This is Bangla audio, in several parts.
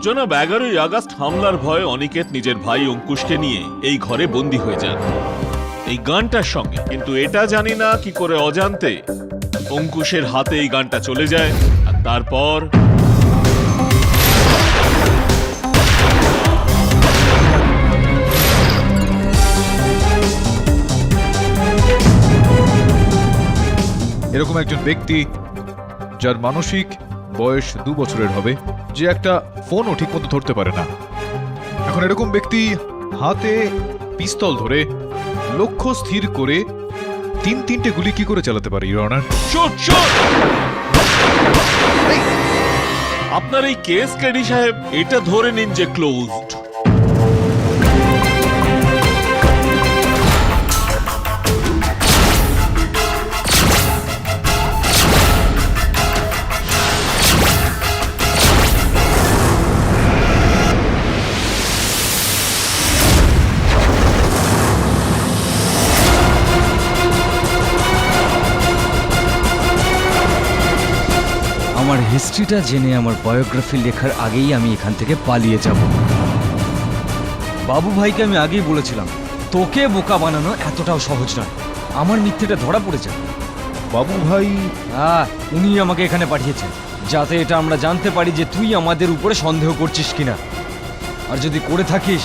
জনাব 11ই আগস্ট হামলার ভয়ে অনিকেত নিজের ভাই অঙ্কুশকে নিয়ে এই ঘরে বন্দী হয়ে যান এই গানটার সঙ্গে। কিন্তু এটা জানি না কি করে অজান্তে অঙ্কুশের হাতে এই গানটা চলে যায়, আর তারপর এরকম একজন ব্যক্তি যার মানসিক বয়স 2 বছরের হবে, যে একটা ফোনও ঠিক মতো ধরতে পারে না, এখন এরকম ব্যক্তি হাতে পিস্তল ধরে লক্ষ্য স্থির করে 3-3টে গুলি কি করে চালাতে পারে ইওর অনার? Shoot shoot! আপনার এই কেস কেডি সাহেব, এটা ধরে নিন যে ক্লোজড। আমার হিস্ট্রিটা জেনে আমার বায়োগ্রাফি লেখার আগেই আমি এখান থেকে পালিয়ে যাব। বাবু ভাইকে আমি আগেই বলেছিলাম, তোকে বোকা বানানো এতটাও সহজ নয়। আমার মিথ্যেটা ধরা পড়ে যায়। বাবু ভাই? উনি আমাকে এখানে পাঠিয়েছেন যাতে এটা আমরা জানতে পারি যে তুই আমাদের উপরে সন্দেহ করছিস কিনা। আর যদি করে থাকিস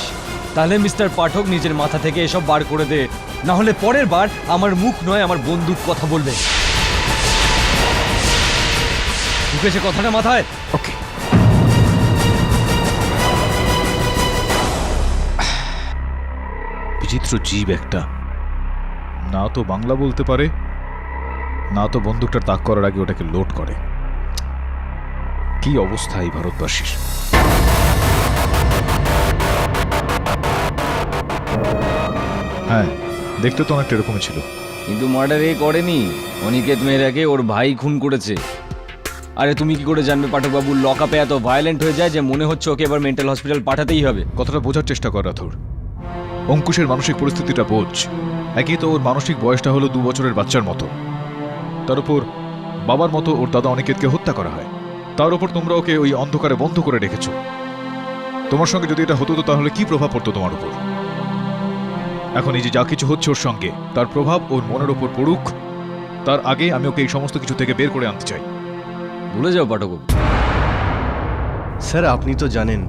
তাহলে মিস্টার পাঠক নিজের মাথা থেকে এসব বার করে দে, না হলে পরের বার আমার মুখ নয় আমার বন্দুক কথা বলবে। ঢুকেছে কথাটা মাথায়? ওকে। বিচিত্র জীব একটা, না তো বাংলা বলতে পারে, না তো বন্দুকটা তাক করার আগে ওটাকে লোড করে। কি অবস্থা এই ভারতবাসীর! হ্যাঁ, দেখতে তো অনেকটা এরকমই ছিল। কিন্তু মার্ডার এ করেনি, অনিকেত মেহরাকে ওর ভাই খুন করেছে। আরে তুমি কি করে জানবে পাঠকবাবু লক আপে এত ভায়োলেন্ট হয়ে যায় যে মনে হচ্ছে ওকে এবার মেন্টাল হসপিটাল পাঠাতেই হবে? কথাটা বোঝার চেষ্টা কর রাথোর। অঙ্কুশের মানসিক পরিস্থিতিটা বোঝ। একই তো ওর মানসিক বয়সটা হলো 2 বছরের বাচ্চার মতো, তার উপর বাবার মতো ওর দাদা অনিকেতকে হত্যা করা হয়, তার উপর তোমরা ওকে ওই অন্ধকারে বন্ধ করে রেখেছো। তোমার সঙ্গে যদি এটা হতো তো তাহলে কি প্রভাব পড়তো তোমার উপর? এখন এই যে যা কিছু হচ্ছে ওর সঙ্গে, তার প্রভাব ওর মনের ওপর পড়ুক, তার আগে আমি ওকে এই সমস্ত কিছু থেকে বের করে আনতে চাই। ভুলে যাও পাঠকবাবু। স্যার আপনি তো জানেন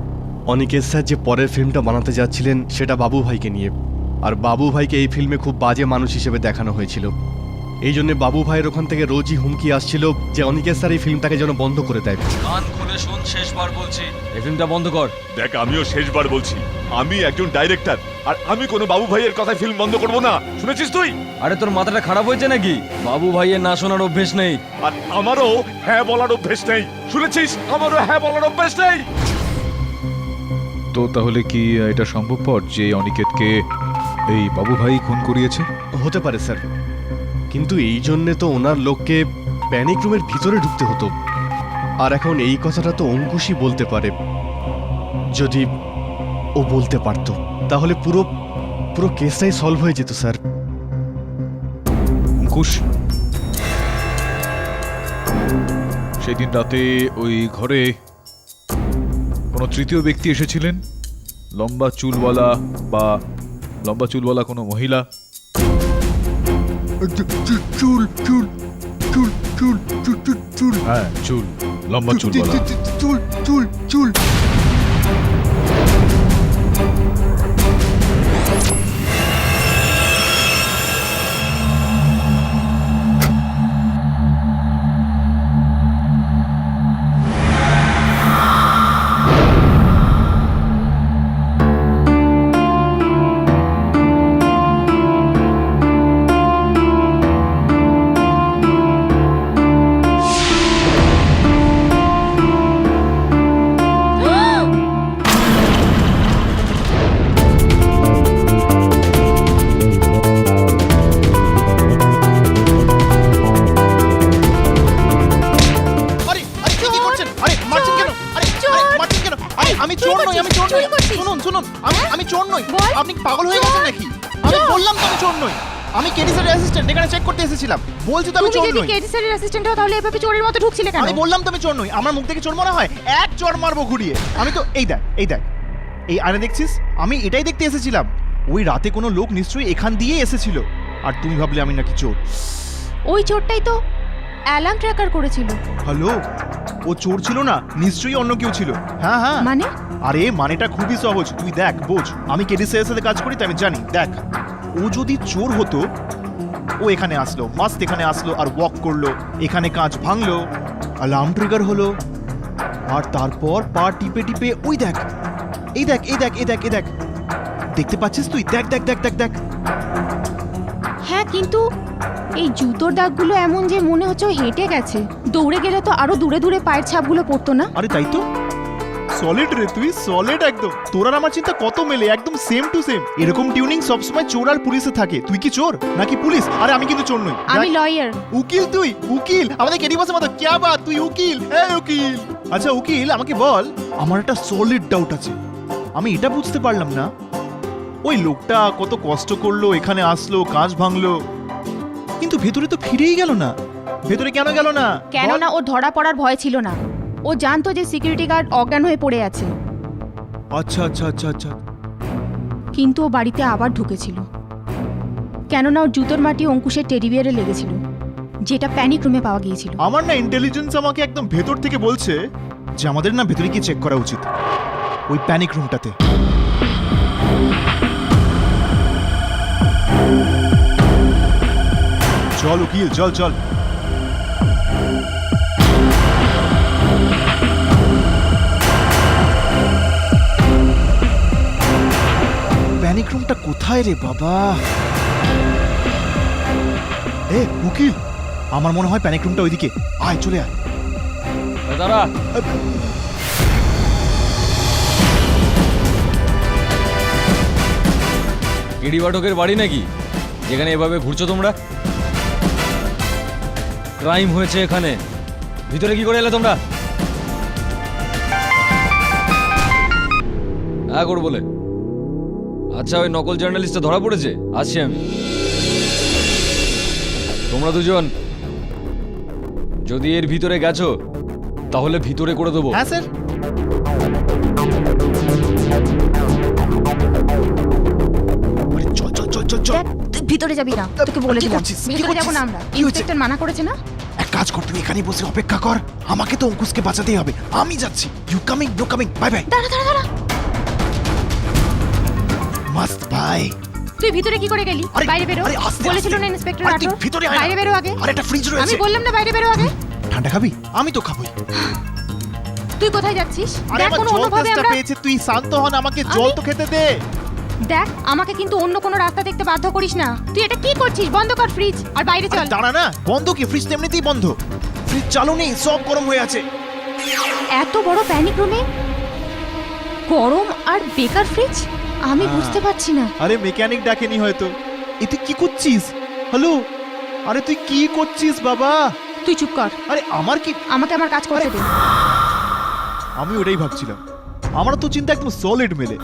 অনিকেত স্যার যে পরের ফিল্মটা বানাতে যাচ্ছিলেন সেটা বাবু ভাইকে নিয়ে, আর বাবু ভাইকে এই ফিল্মে খুব বাজে মানুষ হিসেবে দেখানো হয়েছিল। এই জন্য বাবু ভাইয়ের ওখান থেকে রোজই হুমকি আসছিল যে অনিকেত স্যার এই ফিল্মটাকে যেন বন্ধ করে দেয়। কান খুলে শুন, শেষবার বলছি, এই ফিল্মটা বন্ধ কর। দেখ, আমিও শেষবার বলছি, আমি একজন ডাইরেক্টর, আর আমি কোনো বাবু ভাইয়ের কথায় ফিল্ম বন্ধ করব না। শুনেছিস তুই? আরে তোর মাথাটা খারাপ হয়েছে নাকি? বাবু ভাইয়ের না শোনার অভ্যেস নেই। আর আমারও হ্যাঁ বলার অভ্যেস নেই। শুনেছিস? আমারও হ্যাঁ বলার অভ্যেস নেই। তো তাহলে কি এটা সম্ভবপর যে অনিকেতকে এই বাবু ভাই খুন করিয়েছে? হতে পারে স্যার, কিন্তু এই জন্যে তো ওনার লোককে প্যানিক রুমের ভিতরে ঢুকতে হতো। আর এখন এই কথাটা তো অঙ্কুশই বলতে পারে। যদি ও বলতে পারতো তাহলে পুরো পুরো কেসটাই সলভ হয়ে যেত স্যার। অঙ্কুশ, সেদিন রাতে ওই ঘরে কোনো তৃতীয় ব্যক্তি এসেছিলেন? লম্বা চুলওয়ালা কোনো মহিলা? চুল চুল চুল চুল চুল চুল হ্যাঁ, চুল, লম্বা চুলওয়ালা। চুল চুল চুল। আমি চোর নই। আপনি পাগল হয়ে গেছেন নাকি? আমি বললাম তো আমি চোর নই। আমি কেডি স্যারের অ্যাসিস্ট্যান্ট, এখানে চেক করতে এসেছিলাম। বলছি তো আমি তুমি চোর যদি নই। কেডি স্যারের অ্যাসিস্ট্যান্ট হও তাহলে এভাবে চোরের মতো ঢুকছিলে কেন? আমি বললাম তো আমি চোর নই, আমার মুখ থেকে চোর মনে হয়? এক চোর মারবো ঘুরিয়ে। আমি তো এই দেখ এই আয়না দেখছিস, আমি এটাই দেখতে এসেছিলাম। ওই রাতে কোনো লোক নিশ্চয়ই এখান দিয়ে এসেছিল, আর তুমি ভাবলে আমি নাকি চোর। ওই চোরটাই তো অ্যালার্ম ট্র্যাকার করেছিল। হ্যালো, ও চোর ছিল না, নিশ্চয়ই অন্য কেউ ছিল। হ্যাঁ হ্যাঁ, মানে আরে মানেটা খুবই সহজ, তুই দেখ বোঝ। আমি কেডি স্যারের সাথে কাজ করি তো আমি জানি। দেখ, ও যদি চোর হতো, ও এখানে আসলো, মাস্ট এখানে আসলো আর ওয়াক করলো, এখানে কাঁচ ভাঙলো, অ্যালার্ম ট্রিগার হলো, আর তারপর পা টিপে টিপে ওই দেখ, এই দেখ এই দেখ এই দেখ এই দেখ, দেখতে পাচ্ছিস তুই? দেখ দেখ দেখ দেখ দেখ। হ্যাঁ, কিন্তু এই জুতোর দাগগুলো এমন যে মনে হচ্ছে ও হেঁটে গেছে। দৌড়ে গেলে তো আরো দূরে দূরে পায়ের ছাপগুলো পড়তো না? আরে তাই তো, সলিড রে তুই, সলিড একদম। তোর আর আমার চিন্তা কত মেলে, একদম সেম টু সেম। এরকম টিউনিং সবসময় চোর আর পুলিশে থাকে। তুই কি চোর নাকি পুলিশ? আরে আমি কিন্তু চোর নই। আমি লয়ার। উকিল? তুই উকিল? আমাদের কেডি বসে মতো ক্যা বাত, তুই উকিল? এই উকিল, আচ্ছা উকিল আমাকে বল, আমার একটা সলিড ডাউট আছে। আমি এটা বুঝতে পারলাম না, ওই লোকটা কত কষ্ট করলো, এখানে আসলো, কাঁচ ভাঙলো, কিন্তু ভেতরে তো ফিরেই গেল না। ভেতরে কেন গেল না? কেননা ও ধরা পড়ার ভয় ছিল না। ও জানতো যে সিকিউরিটি গার্ড অজ্ঞান হয়ে পড়ে আছে, আচ্ছা আচ্ছা আচ্ছা আচ্ছা। কিন্তু ও বাড়িতে আবার ঢুকেছিল। কেননা ওর জুতোর মাটি অঙ্কুশের টেডি বিয়ারে লেগেছিল, যেটা প্যানিক রুমে পাওয়া গিয়েছিল। আমার না ইন্টেলিজেন্স আমাকে একদম ভেতর থেকে বলছে যে আমাদের না ভেতরে কি চেক করা উচিত, ওই প্যানিক রুমটাতে। চল উকিল, চল চল। প্যানিক রুমটা কোথায় রে বাবা? এ উকিল, আমার মনে হয় প্যানিক রুমটা ওইদিকে। আয়, চলে আয়। দাঁড়া, কেডি পাঠকের বাড়ি নাকি যেখানে এভাবে ঘুরছো তোমরা? ক্রাইম হয়েছে এখানে, ভিতরে কি করে এলে তোমরা? হ্যাঁ করো বলে। আচ্ছা, ওই নকল জার্নালিস্টটা ধরা পড়েছে? আসছি আমি। তোমরা দুজন যদি এর ভিতরে গেছো তাহলে ভিতরে করে দেবো। হ্যাঁ স্যার। আরে চল চল চল চল চল। দেখ, তুই ভিতরে যাবি না, তোকে বলে কি দিলাম। করছিস? কি ভিতরে যাবো করছিস? না আমরা, কি হয়েছে? ইন্সপেক্টর মানা করেছে না। এক কাজ কর, তুই এখানেই বসে অপেক্ষা কর, আমাকে তো অঙ্কুশকে বাঁচাতেই হবে। আমি যাচ্ছি। You coming? No coming? Bye bye. দাঁড়া দাঁড়া দাঁড়া, মাস্ট বাই। তুই ভিতরে কি করে গেলি? আরে, বাইরে বেরো। আরে, আস্তে, বলেছিল আস্তে। না ইন্সপেক্টর আরে, তুই রাঠোর? ভিতরে আয় না। বাইরে বেরো আগে। আর একটা ফ্রিজ আমি রয়েছে। বললাম না বাইরে বেরো আগে। ঠান্ডা খাবি? আমি তো খাবই। তুই কোথায় যাচ্ছিস? আরে দেখ, আমার কোনো জল অন্যভাবে তেষ্টা আমরা পেয়েছে, তুই শান্ত হন, আমাকে জল আমি- তো খেতে দে। দেখ, আমাকে কিন্তু অন্য কোনো রাস্তা দেখতে বাধ্য করিস না। তুই এটা কি করছিস? বন্ধ কর ফ্রিজ আর বাইরে আরে চল। দাঁড়া না, বন্ধ কি? ফ্রিজ তো এমনিতেই বন্ধ। ফ্রিজ চালু নেই, সব গরম হয়ে আছে। এত বড় প্যানিক রুমে গরম আর বেকার ফ্রিজ? আমি বুঝতে পারছি না। আরে মেকানিক ডাকেনি হয়তো। এ তুই কি করছিস? হ্যালো, আরে তুই কি করছিস বাবা? তুই চুপ কর, আরে আমার কি? আমাকে আমার কাজ করতে দে। আমি ওটাই ভাবছিলাম, আমার তো চিন্তা একদম সলিড মেলে।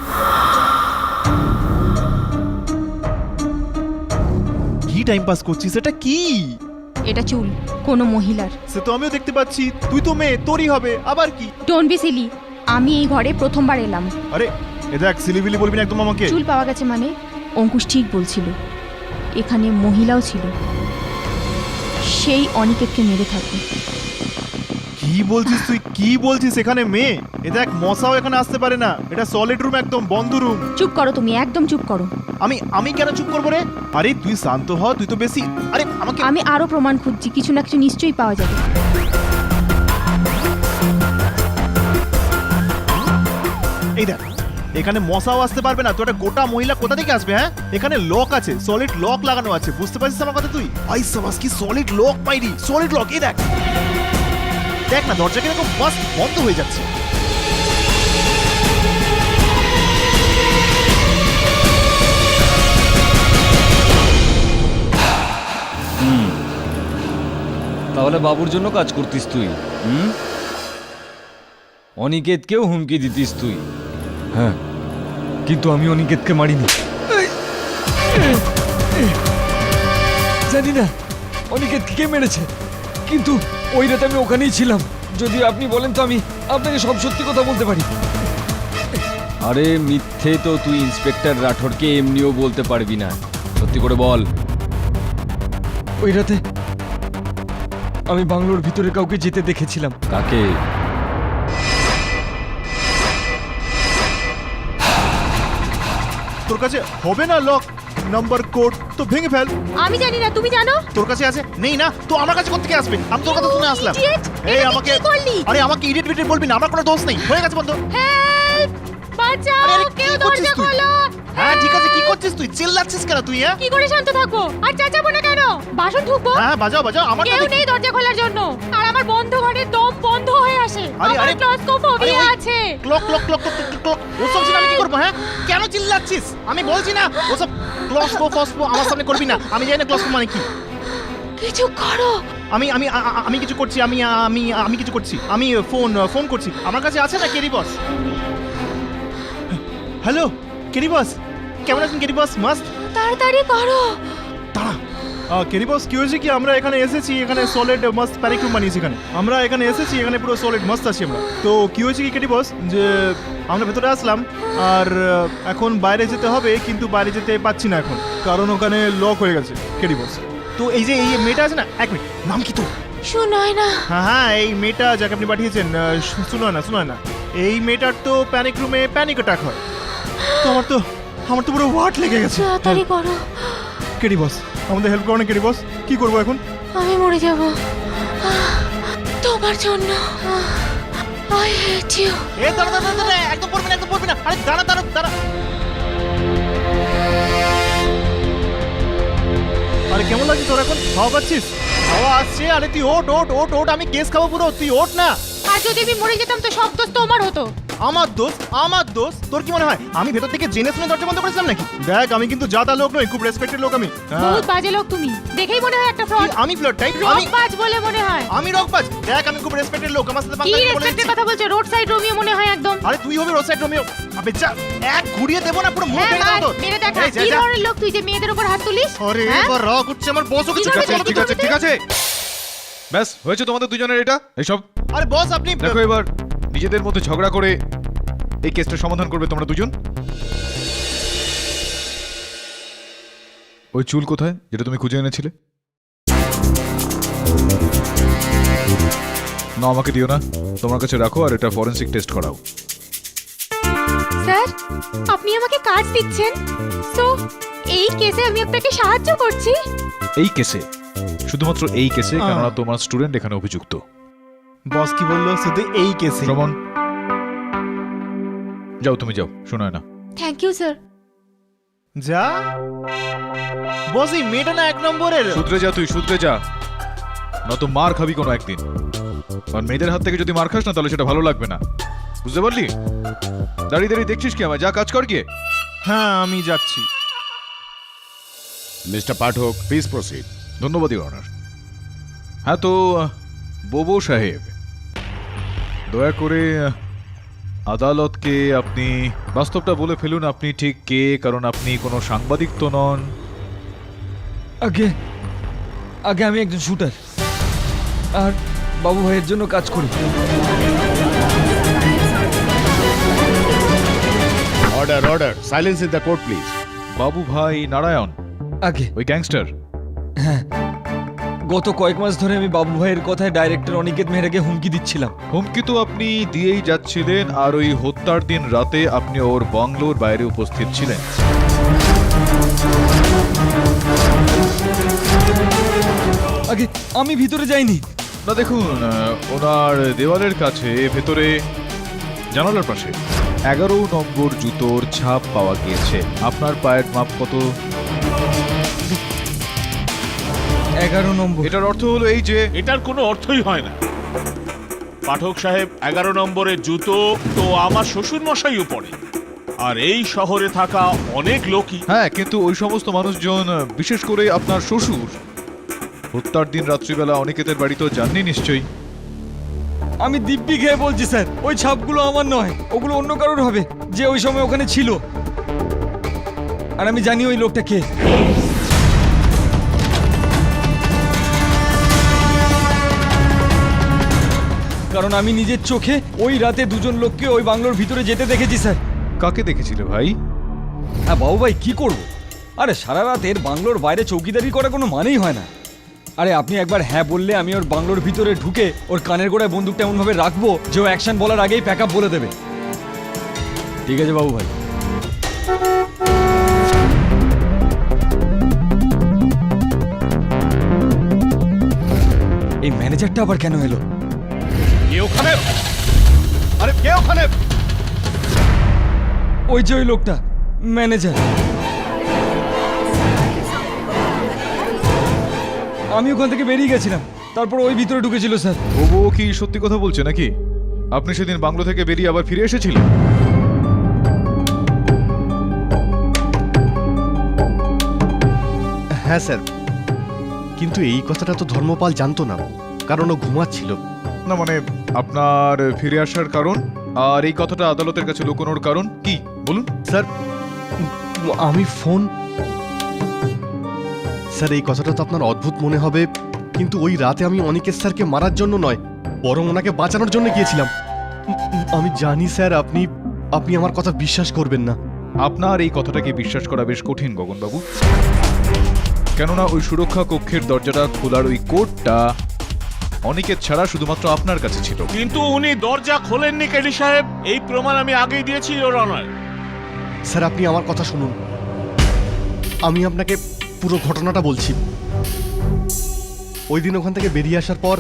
কি টাইম পাস করছিস? এটা কি? এটা চুল কোনো মহিলার। সে তো আমিও দেখতে পাচ্ছি, তুই তো মেয়ে, তোরই হবে। আবার কি? Don't be silly. আমি এই ঘরে প্রথমবার এলাম। আরে এ দেখ, সিলিবিলি বলবি না একদম আমাকে। চুল পাওয়া গেছে মানে? অঙ্কুশ ঠিক বলছিল, এখানে মহিলাও ছিল, সেই অনিকেতকে মেরে থাকবে। কি বলছিস তুই? কি বলছিস? এখানে মেয়ে? এ দেখ, মশাও এখানে আসতে পারে না। এটা সলিড রুম, একদম বন্ধ রুম। চুপ করো তুমি, একদম চুপ করো। আমি কেন চুপ করবো রে? আরে তুই শান্ত হ, তুই তো বেশি। আরে আমাকে আমি আরো প্রমাণ খুঁজছি, কিছু না কিছু নিশ্চয়ই পাওয়া যাবে। এই দেখ, এখানে মশাও আসতে পারবে না। তো একটা গোটা মহিলা কোথা থেকে আসবে? হ্যাঁ, এখানে লক আছে, সলিড লক লাগানো আছে। বুঝতে পারছিস আমার কথা তুই? আই সাবাস, কি সলিড লক পাইরি, সলিড লক। এই দেখ, দেখ না, দরজা কিরকম ফাস্ট বন্ধ হয়ে যাচ্ছে। তাহলে বাবুর জন্য কাজ করতিস তুই? অনিকেতকেও হুমকি দিতিস তুই? হ্যাঁ, কিন্তু আমি অনিকেতকে মারিনি। জানি না অনিকেত কে মেরেছে, কিন্তু ওই রাতে আমি ওখানেই ছিলাম। যদি আপনি বলেন তো আমি আপনাকে সব সত্যি কথা বলতে পারি। আরে মিথ্যে তো তুই ইন্সপেক্টর রাঠোরকে এমনিও বলতে পারবি না, সত্যি করে বল। ওই রাতে আমি বাংলোর ভিতরে কাউকে যেতে দেখেছিলাম। কাকে? তোর কাছে হবে না লক নাম্বার কোড, তো ভেঙে ফেল। আমি জানি না, তুমি জানো? তোর কাছে আছে? নেই না তো আমার কাছে কোত্থেকে আসবে? আমি তোর কথা শুনে আসলাম। Idiot! এই এটা তুই আমাকে কি করলি? আরে আমাকে ইডিয়েট বিডিয়েট বলবি না, আমার কোনো দোষ নেই। হয়ে গেছে বন্ধু। হেল্প! বাঁচাও! আরে, আরে, কি কেউ করছিস দরজা তুই? খোলো! হ্যাঁ ঠিক আছে, কি করছিস তুই? চিল্লাচ্ছিস কেন তুই? হ্যাঁ কি করে শান্ত থাকবো? আর চেঁচাবো না কেন? বাসন ধুবো? হ্যাঁ বাজাও বাজাও, আমার কেউ নেই দরজা খোলার জন্য। আর আমার বন্ধ ঘরের দম বন্ধ হয়ে আসে। আরে, আমার আরে, ক্লস্ট্রোফোবিয়া আরে, ওই- আছে। ক্লক ক্লক ক্লক ক্লক ওসব ছিল আমি কি করবো? হ্যাঁ কেন চিল্লাচ্ছিস? আমি বলছি না ওসব ক্লস্পো ফসপো আমার সামনে করবি না। আমি জানি না ক্লস্পো মানে কি। কিছু করো। আমি আমি আ- আমি কিছু করছি, আমি আমি আমি কিছু করছি। আমি ফোন করছি। আমার কাছে আছে না কেরি বস? হ্যালো কেরি বস, কেমন আছেন কেরি বস? মাস্ট তাড়াতাড়ি করো। দাঁড়া। কেরি বস কি হয়েছে কি, আমরা এখানে এসেছি, এখানে সলিড মাস্ট প্যানিক রুম বানিয়েছি এখানে। আমরা এখানে এসেছি, এখানে পুরো সলিড মাস্ট আছি আমরা। তো কি হয়েছে কি কেরি বস, যে আমরা ভেতরে আসলাম আর এখন বাইরে যেতে হবে, কিন্তু বাইরে যেতে পাচ্ছি না এখন, কারণ ওখানে লক হয়ে গেছে কেরি বস। তো এই যে এই মেয়েটা আছে না, এক মিনিট, নাম কি তো? শোনায় না। হ্যাঁ হ্যাঁ, এই মেয়েটা যাকে আপনি পাঠিয়েছেন, শোনো না, এই মেয়েটার তো প্যানিক রুমে প্যানিক অ্যাটাক হয়। তো আমার তো পুরো ওয়াট লেগে গেছে। তাড়াতাড়ি করো। কেডি বস আমাদের হেল্প করো না কেডি বস, কি করবো এখন? আমি মরে যাব তোমার জন্য। I hate you. এ দাঁড়া, একদম পড়বি না, আরে দাঁড়া। আরে কেমন লাগছে তোর এখন? হাওয়া পাচ্ছিস? হাওয়া আসছে। আরে তুই ওট, আমি কেস খাবো পুরো, তুই ওঠ না। আর যদি আমি মরে যেতাম তো সব দোষ তোমার হতো। আমার দোষ? তোর কি মনে হয় আমি ভেতর থেকে জেনে শুনে দরজা বন্ধ করেছিলাম নাকি? দেখ আমি কিন্তু জাতা লোক নই, খুব রেসপেক্টেড লোক আমি। বহুত বাজে লোক তুমি, দেখেই মনে হয় একটা ফ্রড। আমি ফ্লড টাইপ? রকবাজ বলে মনে হয়। আমি রকবাজ? দেখ আমি খুব রেসপেক্টেড লোক, আমার সাথে কি পাঙ্গা নিতে বলে রেসপেক্টের দিচ্ছি। কথা বলছো? রোড সাইড রোমিও মনে হয় একদম। আরে তুই হবে রোড সাইড রোমিও? আবে যা, এক ঘুরিয়ে দেবো না, পুরো মুখ হ্যাঁ, ভেঙে দেবো তোর। মেরে দেখা এই, যা, কি যা। ধরনের লোক তুই যে মেয়েদের উপর হাত তুলিস? আরে হ্যাঁ? এবার রাগ উঠছে আমার, বসও কিছু ঠিক করতে আছে, বলো তো। ঠিক আছে ব্যাস হয়েছে তোমাদের দুজনের এটা এইসব। আরে বস আপনি দেখো এবার নিজেদের মধ্যে ঝগড়া করে এই কেসটা সমাধান করবে তোমরা দুজন। ওই চুল কোথায় যেটা তুমি খুঁজে এনেছিলে? না আমাকে দিও না, তোমার কাছে রাখো আর এটা ফরেনসিক টেস্ট করাও। স্যার, আপনি আমাকে কাজ দিচ্ছেন, সো এই কেসে আমি আপনাকে সাহায্য করছি। এই কেসে? শুধুমাত্র এই কেসে, কেননা তোমার স্টুডেন্ট এখানে অভিযুক্ত। বস কি বললো? শুধু এই কেসে? শ্রমণ যাও, তুমি যাও, শোনায় না। Thank you sir. যা বস, এই মেয়েটা না এক নম্বরের। শুধরে যা, তুই শুধরে যা, নয়তো মার খাবি কোনো একদিন। আর মেয়েদের হাত থেকে যদি মার খাস না তাহলে সেটা ভালো লাগবে না, বুঝতে পারলি? দাঁড়িয়ে দেখছিস কি আমায়? যা কাজ কর গিয়ে। হ্যাঁ আমি যাচ্ছি। Mister Pathak, please proceed. ধন্যবাদ ইওর অনার। হ্যাঁ তো বোবো সাহেব, দয়া করে আদালতকে আপনি বাস্তবটা বলে ফেলুন, আপনি ঠিক কে, কারণ আপনি কোনো সাংবাদিক তো নন। আগে আমি একজন শুটার আর বাবু ভাইয়ের জন্য কাজ করি। Order, silence in the court please. বাবু ভাই নারায়ণ, আগে ওই গ্যাংস্টার। গত কয়েক মাস ধরে আমি বাবু ভাইয়ের কথায় ডাইরেক্টর অনিকেত মেহরাকে হুমকি দিচ্ছিলাম। হুমকি তো আপনি দিয়েই যাচ্ছিলেন, আর ওই হত্যার দিন রাতে আপনি ওর বাংলোর বাইরে উপস্থিত ছিলেন। আগে আমি ভিতরে যাইনি। না দেখুন, ওনার দেওয়ালের কাছে ভেতরে জানালার পাশে 11 নম্বর জুতোর ছাপ পাওয়া গিয়েছে। আপনার পায়ের মাপ কত? 11 নম্বর। এটার অর্থ হলো এই যে এটার কোনো অর্থই হয় না। পাঠক সাহেব, 11 নম্বরের জুতো তো আমার শ্বশুর মশাইও পরে, আর এই শহরে থাকা অনেক লোকই। হ্যাঁ, কিন্তু ওই সমস্ত মানুষজন, বিশেষ করে আপনার শ্বশুর, হত্যার দিন রাত্রিবেলা অনিকেতের বাড়ি তো যাননি নিশ্চয়ই। আমি দিব্যি খেয়ে বলছি স্যার, ওই ছাপগুলো আমার নয়, ওগুলো অন্য কারোর হবে যে ওই সময় ওখানে ছিল। আর আমি জানি ওই লোকটা কে। কারণ আমি নিজের চোখে ওই রাতে দুজন লোককে ওই বাংলোর ভিতরে যেতে দেখেছি স্যার। কাকে দেখেছিলে ভাই? হ্যাঁ বাবু ভাই কি করব, আরে সারা রাতের বাংলোর বাইরে চৌকিদারি করা কোনো মানেই হয় না। আরে আপনি একবার হ্যাঁ বললে আমি ওর বাংলোর ভিতরে ঢুকে ওর কানের গোড়ায় বন্দুকটা এমনভাবে রাখবো যে ও অ্যাকশন বলার আগেই প্যাক আপ বলে দেবে। ঠিক আছে বাবু ভাই। এই ম্যানেজারটা আবার কেন এলো? কে ওখানে? আরে কে ওখানে? ওই যে ওই লোকটা, ম্যানেজার। আমি ওখান থেকে বেরিয়ে গেছিলাম, তারপর ওই ভিতরে ঢুকেছিল স্যার। ও কি সত্যি কথা বলছে নাকি? আপনি সেদিন বাংলো থেকে বেরিয়ে আবার ফিরে এসেছিলেন? হ্যাঁ স্যার, কিন্তু এই কথাটা তো ধর্মপাল জানতো না, কারণ ও ঘুমাচ্ছিল। না মানে আপনার ফিরে আসার কারণ আর এই কথাটা আদালতের কাছে লুকোনোর কারণ কি বলুন? স্যার আমি ফোন, স্যার এই কথাটা তো আপনার অদ্ভুত মনে হবে, কিন্তু ওই রাতে আমি অনিকেত স্যারকে মারার জন্য নয়, বরং ওনাকে বাঁচানোর জন্য গিয়েছিলাম। আমি জানি স্যার আপনি আমার কথা বিশ্বাস করবেন না। আপনার এই কথাটাকে বিশ্বাস করা বেশ কঠিন গগনবাবু, কেননা ওই সুরক্ষা কক্ষের দরজাটা খোলার ওই কোডটা অনিকেত ছাড়া শুধুমাত্র আপনার কাছে ছিল। কিন্তু উনি দরজা খোলেননি কেডি সাহেব, এই প্রমাণ আমি আগেই দিয়েছি ইওর অনার। স্যার আপনি আমার কথা শুনুন, আমি আপনাকে পুরো ঘটনাটা বলছি। ওই দিন ওখান থেকে বেরিয়ে আসার পর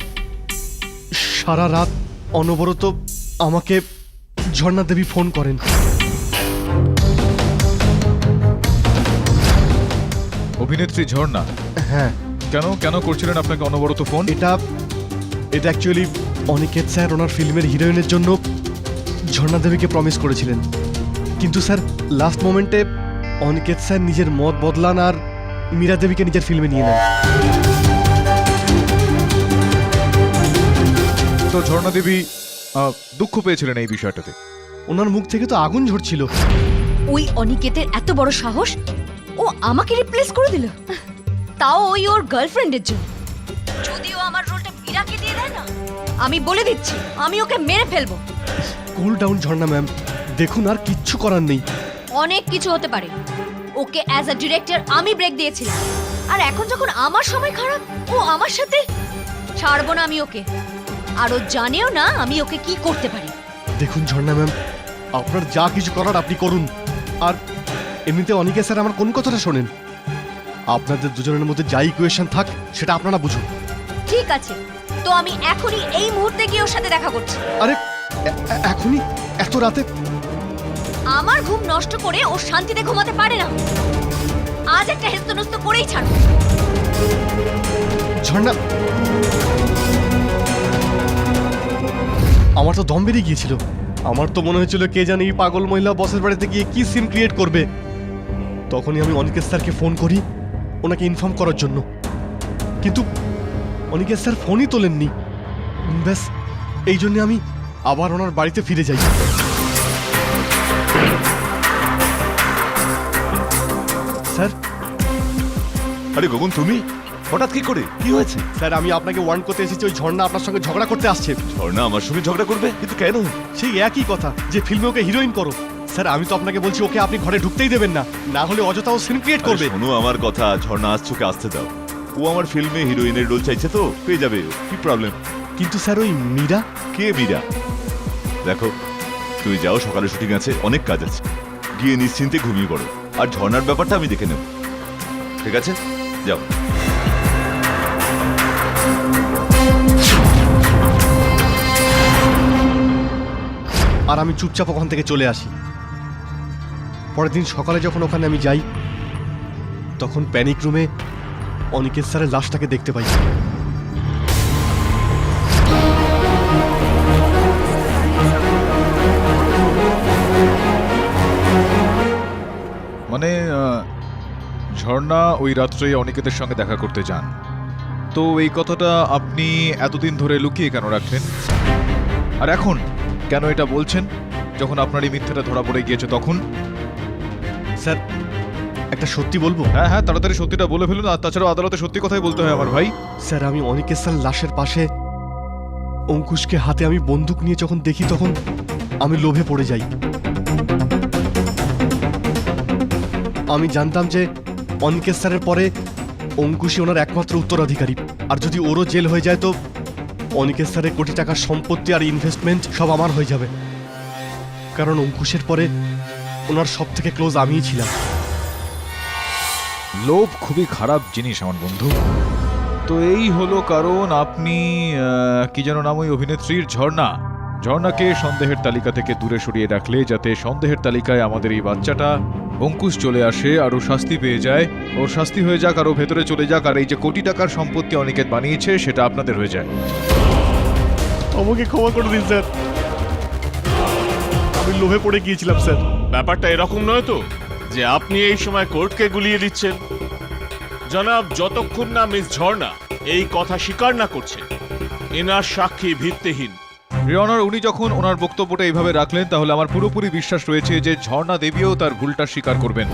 সারা রাত অনবরত আমাকে ঝর্ণা দেবী ফোন করেন। অভিনেত্রী ঝর্ণা? হ্যাঁ। কেন করছিলেন আপনাকে অনবরত ফোন? এটা অ্যাকচুয়ালি অনিকেত স্যার ওনার ফিল্মের হিরোইনের জন্য ঝর্ণা দেবীকে প্রমিস করেছিলেন, কিন্তু স্যার লাস্ট মোমেন্টে অনিকেত স্যার নিজের মত বদলান আর মীরা দেবীকে নিজের ফিল্মে নিয়ে নেন। তো ঝর্ণা দেবী দুঃখ পেয়েছিলেন এই বিষয়টাতে? ওনার মুখ থেকে তো আগুন ঝরছিল। ওই অনিকেতের এত বড় সাহস, ও আমাকে রিপ্লেস করে দিল, তাও ওই ওর গার্লফ্রেন্ডের জন্য। যদিও আমার রোলটা মীরাকে দিয়ে দেয় না, আমি বলে দিচ্ছি আমি ওকে মেরে ফেলবো। কুল ডাউন ঝর্ণা ম্যাম, দেখুন আর কিচ্ছু করার নেই। অনেক কিছু হতে পারে, ওকে অ্যাজ আ ডিরেক্টর আমি ব্রেক দিয়েছিলাম, আর এখন যখন আমার সময় খারাপ ও আমার সাথে, ছাড়বো না আমি ওকে। আর ও জানেও না আমি ওকে কি করতে পারি। দেখুন ঝর্ণা ম্যাম, আপনার যা কিছু করার আপনি করুন, আর এমনিতে অনিকেত স্যার আমার কোন কথাটা শোনেন। আপনাদের দুজনের মধ্যে যা ইকুয়েশন থাক সেটা আপনারা বুঝুন। ঠিক আছে, তো আমি এখনই এই মুহূর্তে গিয়ে ওর সাথে দেখা করছি। আরে এখনই এত রাতে? আমার ঘুম নষ্ট করে ও শান্তিতে ঘুমাতে পারে না, আজ একটা হেস্তনস্ত করেই ছাড়ব। ঝর্ণা, আমার তো দম বেরিয়ে গিয়েছিল। আমার তো মনে হয়েছিল কে জানে এই পাগল মহিলা বসের বাড়িতে গিয়ে কি সিন ক্রিয়েট করবে। তখনই আমি অনিকেত স্যারকে ফোন করি ওনাকে ইনফর্ম করার জন্য, কিন্তু অনিকেত স্যার ফোনই তোলেননি। ব্যাস এই জন্য আমি আবার ওনার বাড়িতে ফিরে যাই। স্যার, আরে গগন, তুমি হঠাৎ কি করে? কি হয়েছে? স্যার আমি আপনাকে ওয়ার্ন করতে এসেছি, ওই ঝর্ণা আপনার সঙ্গে ঝগড়া করতে আসছে। ঝর্ণা আমার সঙ্গে ঝগড়া করবে? কিন্তু কেন? সেই একই কথা যে ফিল্মে ওকে হিরোইন করো। স্যার আমি তো আপনাকে বলছি ওকে আপনি ঘরে ঢুকতেই দেবেন না, না হলে অযথা ও সিন ক্রিয়েট করবে। আরে শোনো আমার কথা, ঝর্ণা আসছে, ওকে আসতে দাও। ও আমার ফিল্মে হিরোইনের রোল চাইছে, তো পেয়ে যাবে ও, কি প্রবলেম? কিন্তু স্যার ওই মীরা? কে মীরা? দেখো, তুমি যাও, সকালে শুটিং আছে, অনেক কাজ আছে, গিয়ে নিশ্চিন্তে ঘুমিয়ে পড়ো। আর ঝর্ণার ব্যাপারটা আমি দেখে নেব, ঠিক আছে? যাও। আর আমি চুপচাপ ওখান থেকে চলে আসি। পরের দিন সকালে যখন ওখানে আমি যাই, তখন প্যানিক রুমে অনিকেত স্যারের লাশটাকে দেখতে পাই। মানে ঝর্ণা ওই রাত্রে অনিকেতের সঙ্গে দেখা করতে যান, তো এই কথাটা আপনি এতদিন ধরে লুকিয়ে কেন রাখলেন? আর এখন কেন এটা বলছেন যখন আপনার এই মিথ্যাটা ধরা পড়ে গিয়েছে তখন? স্যার একটা সত্যি বলবো? হ্যাঁ তাড়াতাড়ি সত্যিটা বলে ফেলুন, আর তাছাড়াও আদালতে সত্যি কথাই বলতে হয় আমার ভাই। স্যার আমি অনিকেত স্যার লাশের পাশে অঙ্কুশকে হাতে আমি বন্দুক নিয়ে যখন দেখি তখন আমি লোভে পড়ে যাই। আমি জানতাম যে অনিকেত স্যারের পরে অঙ্কুশই ওনার একমাত্র উত্তরাধিকারী, আর যদি ওরও জেল হয়ে যায় তো অনিকেত স্যারের কোটি টাকার সম্পত্তি আর ইনভেস্টমেন্ট সব আমার হয়ে যাবে, কারণ অঙ্কুশের পরে ওনার সব থেকে ক্লোজ আমিই ছিলাম। লোভ খুবই খারাপ জিনিস আমার বন্ধু। তো এই হলো কারণ আপনি কি যেন নাম ওই অভিনেত্রীর, ঝর্ণাকে সন্দেহের তালিকা থেকে দূরে সরিয়ে রাখলে যাতে সন্দেহের তালিকায় আমাদের এই বাচ্চাটা অঙ্কুশ চলে আসে আর ও শাস্তি পেয়ে যায়, ওর শাস্তি হয়ে যাক আর ও ভেতরে চলে যাক, আর এই যে কোটি টাকার সম্পত্তি অনিকেত বানিয়েছে সেটা আপনাদের হয়ে যায়। আমাকে ক্ষমা করে দিন স্যার, আমি লোভে পড়ে গিয়েছিলাম স্যার। ব্যাপারটা এরকম নয় তো যে আপনি এই সময় কোর্টকে গুলিয়ে দিচ্ছেন। জনাব, যতক্ষণ না মিস ঝর্ণা এই কথা স্বীকার না করছে এনার সাক্ষী ভিত্তিহীন। রিয়নার, উনি যখন ওনার বক্তব্যটা এইভাবে রাখলেন তাহলে আমার পুরোপুরি বিশ্বাস রয়েছে যে ঝর্ণা দেবীও তার ভুলটা স্বীকার করবেন।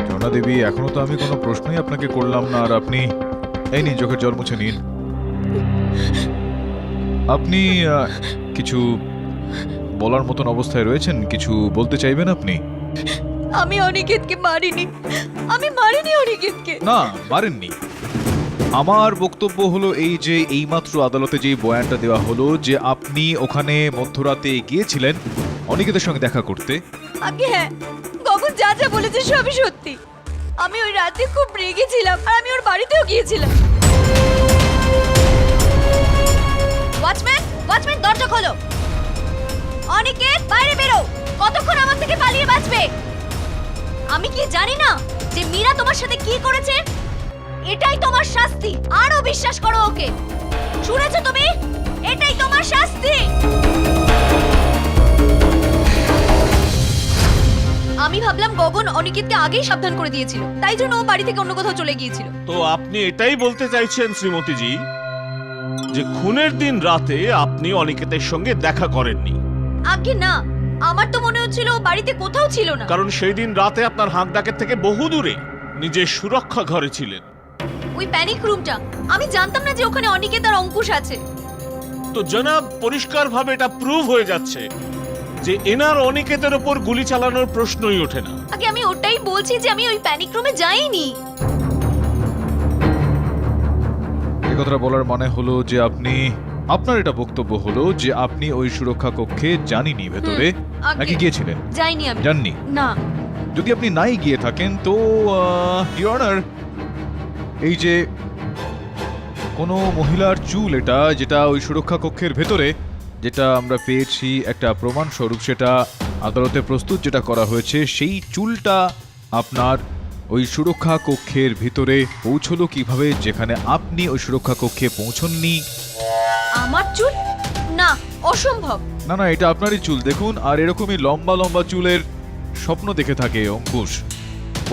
ঝর্ণা দেবী, এখনো তো আমি কোনো প্রশ্নই আপনাকে করলাম না, আর আপনি এই নিন চোখের জল মুছে নিন। আপনি কিছু বলার মতন অবস্থায় রয়েছেন, কিছু বলতে চাইবেন আপনি? আমি অনিকেতকে মারিনি, আমি মারিনি অনিকেতকে। না, মারেননি। আমার বক্তব্য হলো এই যে এইমাত্র আদালতে যে বয়ানটা দেওয়া হলো যে আপনি ওখানে মধ্যরাতে গিয়েছিলেন অনিকেতের সঙ্গে দেখা করতে। আগে হ্যাঁ, গগন যা যা বলেছে সবই সত্যি। আমি ওই রাতে খুব রেগেছিলাম আর আমি ওর বাড়িতেও গিয়েছিলাম। ওয়াচম্যান দরজা খোলো। অনিকেত বাইরে বেরো, কতক্ষণ আমার থেকে পালিয়ে বাঁচবে? আমি কি জানি না যে মীরা তোমার সাথে কি করেছে? এটাই তোমার শাস্তি, আরো বিশ্বাস করো ওকে। শুনেছো তুমি? এটাই তোমার শাস্তি। আমি ভাবলাম গগন অনিকেতকে আগেই সাবধান করে দিয়েছিল, তাই জন্য ও বাড়ি থেকে অন্য কোথাও চলে গিয়েছিল। তো আপনি এটাই বলতে চাইছেন শ্রীমতীজি যে খুনের দিন রাতে আপনি অনিকেতের সঙ্গে দেখা করেননি? আগে না, আমার তো মনে হচ্ছিল ও বাড়িতে কোথাও ছিল না। কারণ সেই দিন রাতে আপনার হাঁক ডাকের থেকে বহু দূরে নিজের সুরক্ষা ঘরে ছিলেন। ওই প্যানিক রুমটা, আমি জানতাম না যে ওখানে অনিকেত আর অঙ্কুশ আছে। তো জনাব, পরিষ্কারভাবে এটা প্রুভ হয়ে যাচ্ছে যে এনার অনিকেতের ওপর গুলি চালানোর প্রশ্নই ওঠে না। আগে আমি ওটাই বলছি যে আমি ওই প্যানিক রুমে যাইনি। এই কথাটা বলার মানে হলো যে আপনার এটা বক্তব্য হলো যে আপনি ওই সুরক্ষা কক্ষে যাননি ভেতরে, আগে নাকি গিয়েছিলেন? যাইনি আমি। জাননি? না। যদি আপনি নাই গিয়ে থাকেন তো ইওর অনার, এই যে কোনো মহিলার চুল এটা যেটা ওই সুরক্ষা কক্ষের ভেতরে যেটা আমরা পেয়েছি একটা প্রমাণ স্বরূপ, সেটা আদালতে প্রস্তুত যেটা করা হয়েছে, সেই চুলটা আপনার ওই সুরক্ষা কক্ষের ভিতরে পৌঁছলো কিভাবে যেখানে আপনি ওই সুরক্ষা কক্ষে পৌঁছননি? আমার চুল? না, অসম্ভব। না, এটা আপনারই চুল। দেখুন, আর এরকমই লম্বা লম্বা চুলের স্বপ্ন দেখে থাকে অঙ্কুশ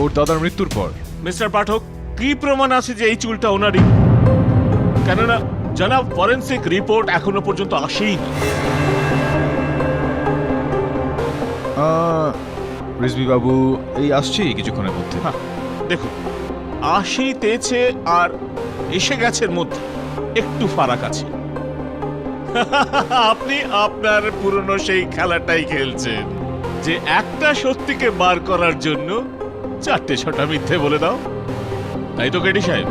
ওর দাদার মৃত্যুর পর। মিস্টার পাঠক, কি প্রমাণ আছে যে এই চুলটা ওনারই? কেননা জনাব, ফরেনসিক রিপোর্ট এখনো পর্যন্ত আসেইনি। রিজভি বাবু এই আসছি কিছুক্ষণের মধ্যে। দেখুন, আসিতেছে আর এসে গেছের মধ্যে একটু ফারাক আছে। আপনি আপনার পুরনো সেই খেলাটাই খেলছেন যে একটা সত্যিকে বার করার জন্য 4-6টা মিথ্যে বলে দাও, তাই তো কেডি সাহেব?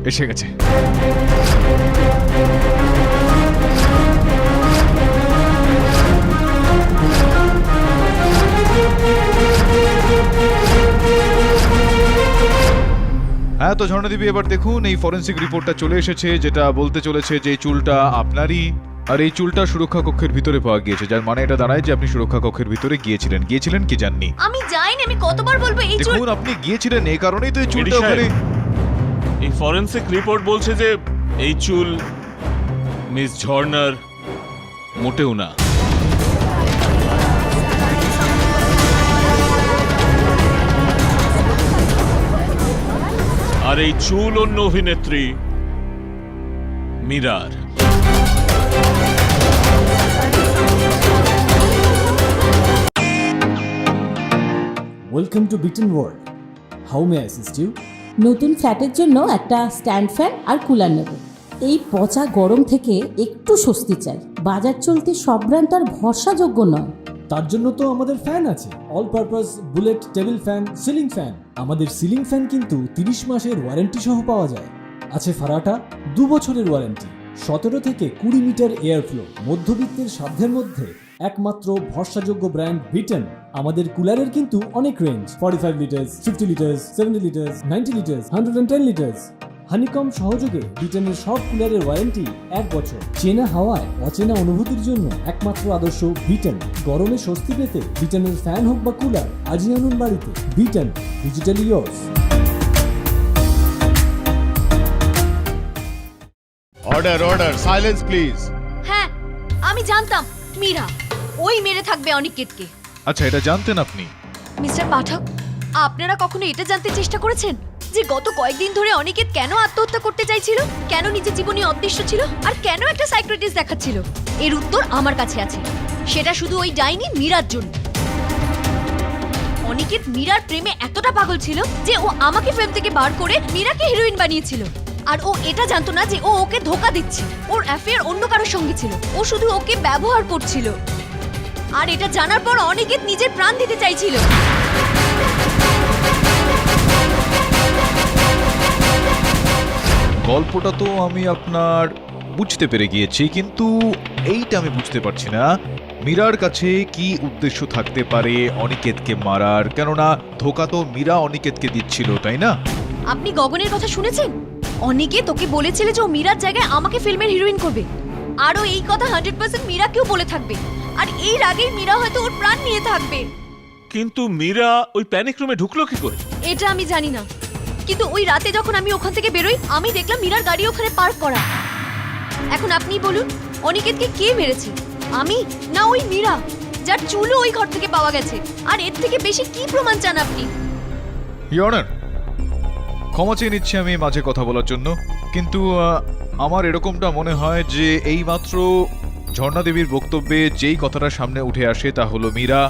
এসে গেছে। হ্যাঁ, তো ঝর্ণা দেবী, এবার দেখুন এই ফরেনসিক রিপোর্টটা চলে এসেছে যেটা বলতে চলেছে যে এই চুলটা আপনারই, আর এই চুলটা সুরক্ষা কক্ষের ভিতরে পাওয়া গিয়েছে, যার মানে এটা দাঁড়ায় যে আপনি সুরক্ষা কক্ষের ভিতরে গিয়েছিলেন কি জাননি? আমি যাইনি। আমি কতবার বলবো এই চুল? দেখুন, আপনি গিয়েছিলেন, এই কারণেই তো এই চুলটা কেডি সাহেব, ওখানে। এই ফরেনসিক রিপোর্ট বলছে যে এই চুল মিস ঝর্ণার মোটেও না। আর এই চুল অন্য অভিনেত্রী মীরার। Welcome to bitten world. How may assist you? নতুন ফ্ল্যাটের জন্য একটা স্ট্যান্ড ফ্যান আর কুলার নেব। এই পচা গরম থেকে একটু স্বস্তি চাই। বাজার চলতে সব ব্র্যান্ড আর ভরসাযোগ্য নয়। তার জন্য তো আমাদের ফ্যান আছে, all purpose bullet table fan, ceiling fan. আমাদের সিলিং ফ্যান কিন্তু 30 মাসের ওয়ারেন্টি সহ পাওয়া যায়। আছে ফারাটা 2 বছরের ওয়ারেন্টি, 17 থেকে 20 মিটার এয়ার ফ্লো, মধ্যবিত্তের সাধ্যের মধ্যে একমাত্র ভরসাযোগ্য ব্র্যান্ড বিটেন। আমাদের কুলারের কিন্তু অনেক range, 45 litres, 50 litres, 70 litres, 90 litres, 110 litres. Honeycomb সহযোগে বিটেনের সব কুলারের ওয়ারেন্টি 1 বছর। চেনা হাওয়ায় অচেনা অনুভূতির জন্য একমাত্র আদর্শ বিটেন। গরমে স্বস্তি পেতে বিটেনের ফ্যান হোক বা কুলার আজই আনুন বাড়িতে। Beaten, digitally yours. Order, order. Silence, please. হ্যাঁ, আমি জানতাম মীরা ওই মেরে থাকবে অনিকেতকে। আচ্ছা, এটা জানতেন আপনি? মিস্টার পাঠক, আপনারা কখনো এটা জানতে চেষ্টা করেছেন যে গত কয়েকদিন ধরে অনিকেত কেন আত্মহত্যা করতে চাইছিল, কেন নিজের জীবনে অদৃশ্য ছিল, আর কেন একটা সাইকিয়াট্রিস্ট দেখাচ্ছিল? এর উত্তর আমার কাছে আছে। সেটা শুধু ওই ডাইনি মীরার জন্য। অনিকেত মীরার প্রেমে এতটা পাগল ছিল যে ও আমাকে ফিল্ম থেকে বার করে মীরাকে হিরোইন বানিয়েছিল। আর ও এটা জানতো না যে ও ওকে ধোকা দিচ্ছে। ওর অ্যাফেয়ার অন্য কারোর সঙ্গে ছিল, ও শুধু ওকে ব্যবহার করছিল। আর এটা জানার পর অনিকেত নিজের প্রাণ দিতে চাইছিল। গল্পটা তো আমি আপনার বুঝতে পেরে গিয়েছি, কিন্তু এইটা আমি বুঝতে পারছি না মীরার কাছে কি উদ্দেশ্য থাকতে পারে অনিকেতকে মারার। কেননা ধোকা তো মীরা অনিকেতকে দিচ্ছিল, তাই না? আপনি গগনের কথা শুনেছেন? অনিকেত ওকে বলেছিল যে ও মীরার জায়গায় আমাকে ফিল্মের হিরোইন করবে। আরও এই কথা 100% মীরাকেও বলে থাকবে। আর এর আগেই মীরা হয়তো ওর প্রাণ নিয়ে থাকবে। কিন্তু মীরা ওই প্যানিক রুমে ঢুকলো কি করে? এটা আমি জানি না, কিন্তু ওই রাতে যখন আমি ওখান থেকে বেরোই আমি দেখলাম মীরার গাড়ি ওখানে পার্ক করা। এখন আপনি বলুন, অনিকেতকে কে মেরেছে? আমি না ওই মীরা, যার চুলও ওই ঘর থেকে পাওয়া গেছে? আর এর থেকে বেশি কি প্রমাণ চান আপনি? ইওর অনার, ক্ষমা চেয়ে নিচ্ছি আমি মাঝে কথা বলার জন্য, কিন্তু আমার এরকমটা মনে হয় যে এইমাত্র ঝর্ণা দেবীর বক্তব্যে যেই কথাটা সামনে উঠে আসে তা হলো মীরা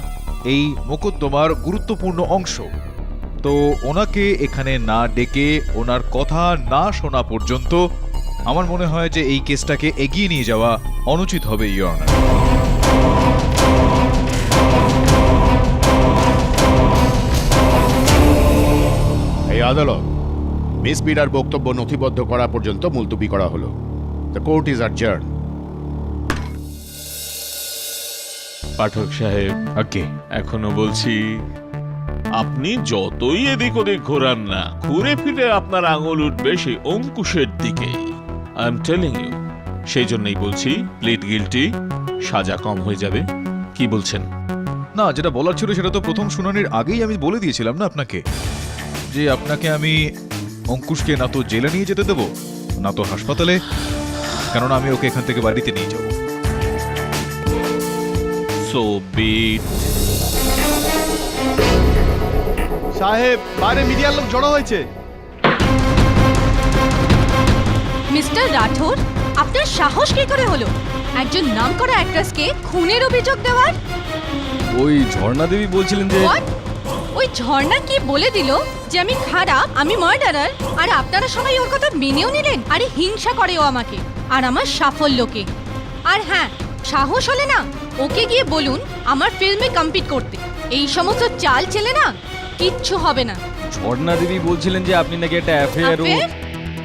এই মোকদ্দমার গুরুত্বপূর্ণ অংশ। তো ওনাকে এখানে না ডেকে ওনার কথা না শোনা পর্যন্ত আমার মনে হয় যে এই কেসটাকে এগিয়ে নিয়ে যাওয়া অনুচিত হবে ইওর অনার। এই আদালত মিস মীরার বক্তব্য নথিবদ্ধ করা পর্যন্ত মুলতবি করা হলো। The court is adjourn. Pathak সাহেব, ওকে, এখনো বলছি, আপনি যতই এদিক ওদিক ঘোরান না, ঘুরে ফিরে আপনার আঙুল উঠবে সেই অঙ্কুশের দিকে। I am telling you. সেই জন্যই বলছি, প্লিড গিলটি, সাজা কম হয়ে যাবে। কি বলছেন? না, যেটা বলার ছিল সেটা তো প্রথম শুনানির আগেই আমি বলে দিয়েছিলাম না আপনাকে, যে আপনাকে আমি অঙ্কুশকে না তো জেলে নিয়ে যেতে দেবো না তো হাসপাতালে, কেননা আমি ওকে এখান থেকে বাড়িতে নিয়ে যাব। So beat. সাহেব, বাইরে মিডিয়ার লোক জড়ো হয়েছে। মিস্টার রাঠোর, আপনার সাহস কি করে হলো একজন নামকরা অ্যাক্ট্রেসকে খুনের অভিযোগ দেওয়ার? ওই ঝর্ণা দেবী বলছিলেন যে What? ওই ঝর্ণা কি বলে দিল যে আমি খারাপ, আমি মার্ডারার, আর আপনারা সবাই ওর কথা মেনেও নিলেন? আরে হিংসা করে ও আমাকে আর আমার সাফল্যকে। আর হ্যাঁ, সাহস হলে না ওকে গিয়ে বলুন আমার ফিল্মে কম্পিট করতে। এই সমস্ত চাল চেলে না কিচ্ছু হবে না। ঝর্ণা দেবী বলছিলেন যে আপনি নাকি একটা অ্যাফেয়ার। Affair?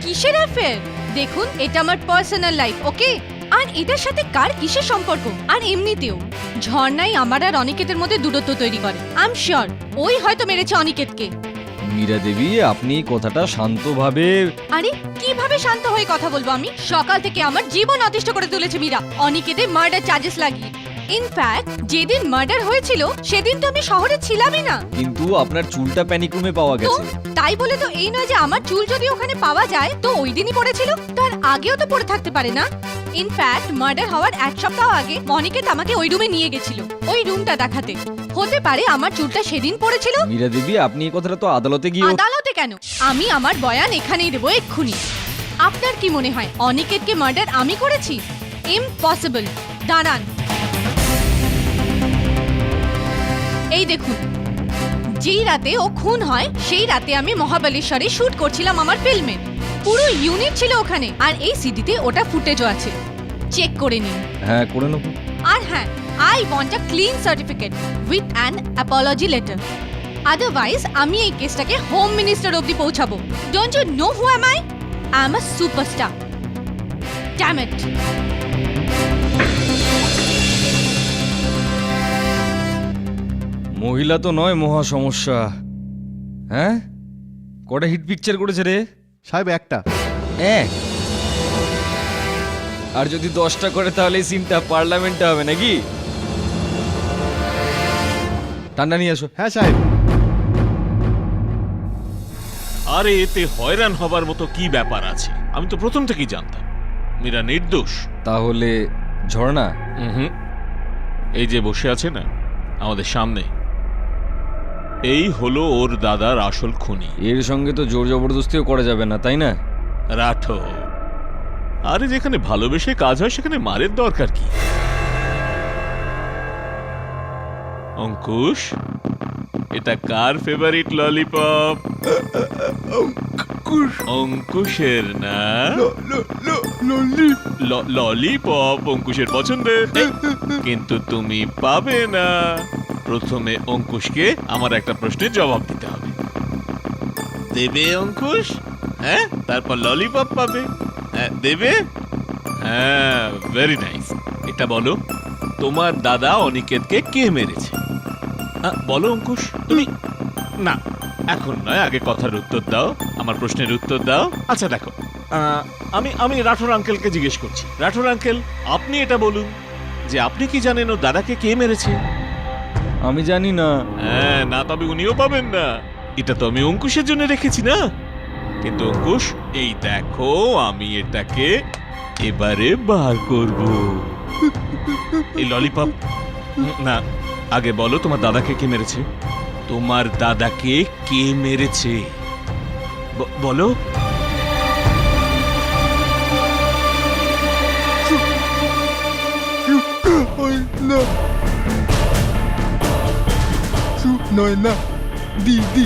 কিসের অ্যাফেয়ার? দেখুন, এটা আমার পার্সোনাল লাইফ, ওকে? আর এটার সাথে কার কিসের সম্পর্ক? আর এমনিতেও ঝর্ণাই আমার আর অনিকেতের মধ্যে দূরত্ব তৈরি করে। আই এম শিওর ওই হয়তো মেরেছে অনিকেতকে। মীরা দেবী, আপনি কথাটা শান্তভাবে। আরে কিভাবে শান্ত হয়ে কথা বলবো আমি? সকাল থেকে আমার জীবন অতিষ্ঠ করে তুলেছে মীরা, অনিকেতের মার্ডার চার্জেস লাগিয়ে। ইনফ্যাক্ট যেদিন মার্ডার হয়েছিল সেদিন তো আমি শহরে ছিলামই না। কিন্তু আপনার চুলটা প্যানিক রুমে পাওয়া তো গেছে। তাই বলে তো এই নয় যে আমার চুল যদি ওখানে পাওয়া যায় তো ওই দিনই পড়েছিল, তার আগেও তো পড়ে থাকতে পারে না? ইনফ্যাক্ট মার্ডার হওয়ার 1 সপ্তাহ আগে অনিকেত আমাকে ওই রুমে নিয়ে গেছিল ওই রুমটা দেখাতে। হতে পারে আমার চুলটা সেদিন পড়েছিল। মীরা দেবী, আপনি এই কথাটা তো আদালতে গিয়ে। আদালতে কেন? আমি আমার বয়ান এখানেই দেবো এক্ষুনি। আপনার কি মনে হয় অনিকেতকে মার্ডার আমি করেছি? ইম্পসিবল। দাঁড়ান, এই দেখুন যেই রাতে ও খুন হয় সেই রাতে আমি মহাবলেশ্বরে শুট করছিলাম আমার ফিল্মে। পুরো ইউনিট ছিল ওখানে, আর এই সিডিতে ওটা ফুটেজও আছে, চেক করে নিন। হ্যাঁ, করে নেবো। আর হ্যাঁ, I want a clean certificate with an apology letter. Otherwise আমি এই কেসটাকে হোম মিনিস্টার অবধি পৌঁছাবো। Don't you know who am I? I am a superstar. Damn it. মহিলা তো নয় মহা সমস্যা। হ্যাঁ, কটা হিট পিকচার করেছে রে? সাহেব একটা। আর যদি 10টা করে তাহলে এই সিনটা পার্লামেন্টে হবে নাকি? ঠান্ডা নিয়ে আসো। হ্যাঁ সাহেব। আরে এতে হয়রান হবার মতো কি ব্যাপার আছে? আমি তো প্রথম থেকেই জানতাম মীরা নির্দোষ। তাহলে ঝর্ণা? হুম, এই যে বসে আছে না আমাদের সামনে, এই হলো ওর দাদার আসল খুনি। এর সঙ্গে তো জোর জবরদস্তিও করা যাবে না, তাই না? রাঠো, আরে যেখানে ভালোবেসে কাজ হয় সেখানে মারের দরকার কি? অঙ্কুশ, এটা কার ফেভারিট ললিপপ? অঙ্কুশের না? ললিপপ অঙ্কুশের পছন্দের, কিন্তু তুমি পাবে না। প্রথমে অঙ্কুশকে আমার একটা প্রশ্নের জবাব দিতে হবে। দেবে অঙ্কুশ? হ্যাঁ, তারপর ললিপপ পাবে। হ্যাঁ, দেবে? হ্যাঁ, ভেরি নাইস। এটা বলো, তোমার দাদা অনিকেতকে কে মেরেছে? বলো অঙ্কুশ, তুমি। না, এখন নয়, আগে কথার উত্তর দাও, আমার প্রশ্নের উত্তর দাও। আচ্ছা দেখো, আমি রাঠোর আঙ্কেলকে জিজ্ঞেস করছি। রাঠোর আঙ্কেল, আপনি এটা বলুন যে আপনি কি জানেন ও দাদাকে কে মেরেছে? আমি জানি না। হ্যাঁ, না তবে উনিও পাবেন না। এটা তো আমি অঙ্কুশের জন্য রেখেছি না? কিন্তু অঙ্কুশ, এই দেখো, আমি এটাকে এবারে বার করব। এই ললিপপ না, আগে বলো তোমার দাদাকে কে মেরেছে? তোমার দাদাকে কে মেরেছে বলো। দিদি।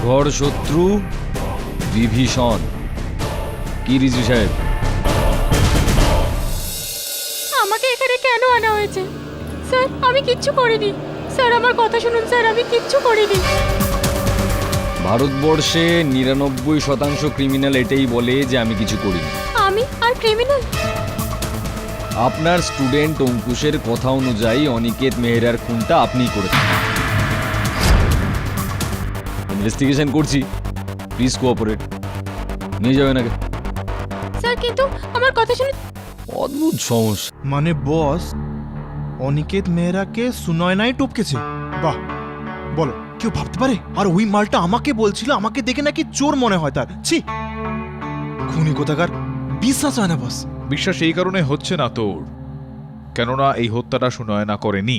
ঘর শত্রু বিভীষণ। কি রিজু সাহেব? আমাকে এখানে কেন আনা হয়েছে? স্যার, আমি কিচ্ছু করিনি। স্যার, আমার কথা শুনুন স্যার, আমি কিচ্ছু করিনি। ভারতবর্ষে 99% ক্রিমিনাল এটাই বলে যে আমি কিছু করিনি। আমি আর ক্রিমিনাল? আপনার স্টুডেন্ট অঙ্কুশের কথা অনুযায়ী অনিকেত মেহরার খুনটা আপনিই করেছেন। ইনভেস্টিগেশন করছি, প্লিজ কোঅপারেট। নিয়ে যাবেন আগে। স্যার, কিন্তু আমার কথা শুনুন। অদ্ভুত সমস্যা। মানে বস, অনিকেত মেহরাকে সুনয়নাই টপকেছে? বাহ, বলো, কেউ ভাবতে পারে? আর ওই মালটা আমাকে বলছিল আমাকে দেখে নাকি চোর মনে হয় তার। ছি, খুনি কোথাকার, বিশ্বাস হয় না বস। বিশ্বাস এই কারণে হচ্ছে না তোর, কেননা এই হত্যাটা সুনয়না করেনি।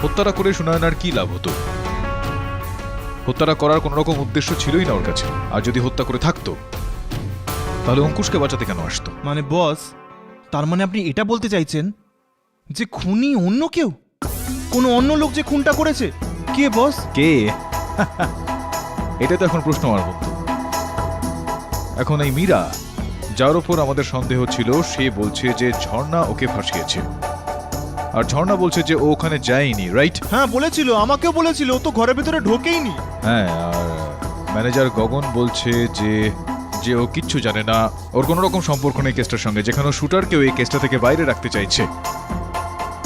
হত্যাটা করে সুনয়নার কি লাভ হতো? হত্যাটা করার কোন রকম উদ্দেশ্য ছিলই না ওর কাছে। আর যদি হত্যা করে থাকতো তাহলে অঙ্কুশকে বাঁচাতে কেন আসতো? মানে বস, তার মানে আপনি এটা বলতে চাইছেন যে খুনি অন্য কেউ, কোনো অন্য লোক যে খুনটা করেছে? কে বস? কে? এটা তো এখন প্রশ্ন আমার বন্ধু। এখন এই মীরা, যার উপর আমাদের সন্দেহ ছিল, সে বলছে যে ঝর্ণা ওকে ফাঁসিয়েছে। আর ঝর্ণা বলছে যে ও ওখানে যায়নি, রাইট? হ্যাঁ বলেছিল, আমাকেও বলেছিল, ও তো ঘরের ভিতরে ঢোকেইনি। হ্যাঁ, আর ম্যানেজার গগন বলছে যে ও কিচ্ছু জানে না, ওর কোনো রকম সম্পর্ক নেই কেসটার সঙ্গে, যেখানে শুটারকেও এই কেসটা থেকে বাইরে রাখতে চাইছে।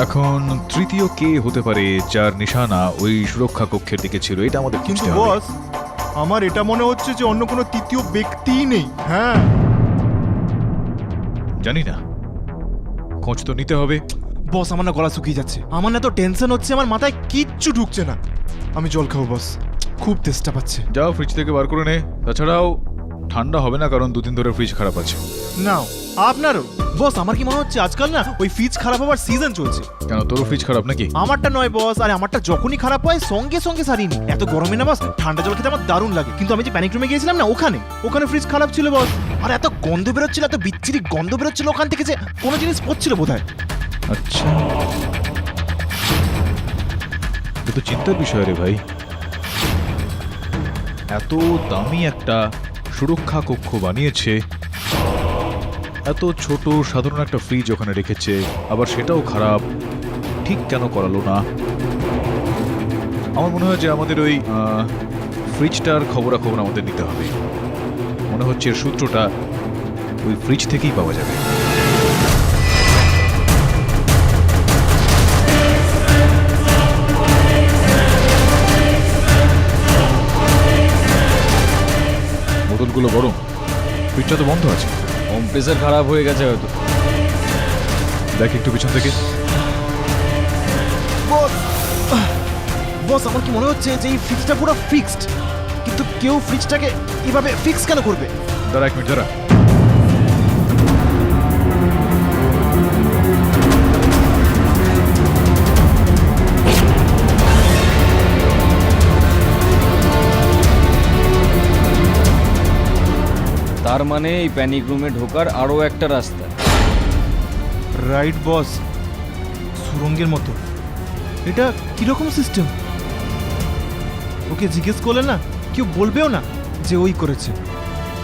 এখন তৃতীয় কে হতে পারে যার নিশানা ওই সুরক্ষা কক্ষের দিকে ছিল? এটা আমাদের কিন্তু খুঁজতে হবে। বস, আমার এটা মনে হচ্ছে যে অন্য কোনো তৃতীয় ব্যক্তিই নেই। হ্যাঁ, জানি না, খোঁজ তো নিতে হবে। বস, আমার না গলা শুকিয়ে যাচ্ছে, আমার না তো টেনশন হচ্ছে, আমার মাথায় কিচ্ছু ঢুকছে না। আমি জল খাবো বস, খুব তেষ্টা পাচ্ছে। যাও ফ্রিজ থেকে বার করে নে। তাছাড়াও ঠান্ডা হবে না, কারণ 2 দিন ধরে ফ্রিজ খারাপ আছে। নাও, আপনারও বস আমার কি মনে হচ্ছে আজকাল না ওই ফ্রিজ খারাপ হওয়ার সিজন চলছে। কেন তোর ফ্রিজ খারাপ নাকি? আমারটা নয় বস, আরে আমারটা যখনই খারাপ হয় সঙ্গে সঙ্গে সারিনি। এত গরমে না বস ঠান্ডা জল খেতে আমার দারুণ লাগে, কিন্তু আমি যে প্যানিক রুমে গিয়েছিলাম না ওখানে ফ্রিজ খারাপ ছিল বস। আর এত গন্ধ বেরোচ্ছিল, এত বিচ্ছিরি গন্ধ বেরোচ্ছিল ওখান থেকে যে কোনো জিনিস পড়ছিল বোধহয়। আচ্ছা, এ তো চিন্তার বিষয় রে ভাই। এত দামি একটা সুরক্ষা কক্ষ বানিয়েছে, এত ছোট সাধারণ একটা ফ্রিজ ওখানে রেখেছে, আবার সেটাও খারাপ। ঠিক কেন করালো না? আমার মনে হয় যে আমাদের ওই ফ্রিজটার খবরাখবর আমাদের নিতে হবে। মনে হচ্ছে এর সূত্রটা ওই ফ্রিজ থেকেই পাওয়া যাবে। বোতলগুলো গরম, ফ্রিজটা তো বন্ধ আছে। কম্প্রেসার খারাপ হয়ে গেছে হয়তো। দেখ একটু পিছন থেকে। বস আমার কি মনে হচ্ছে যে এই ফ্রিজটা পুরো ফিক্সড, কিন্তু কেউ ফ্রিজটাকে এভাবে ফিক্স কেন করবে? দাঁড়া এক মিনিট, দাঁড়া। তার মানে এই প্যানিক রুমে ঢোকার আরও একটা রাস্তা। রাইট বস, সুরঙ্গের মতো। এটা কিরকম সিস্টেম? ওকে জিজ্ঞেস করলে না কেউ বলবেও না যে ওই করেছে।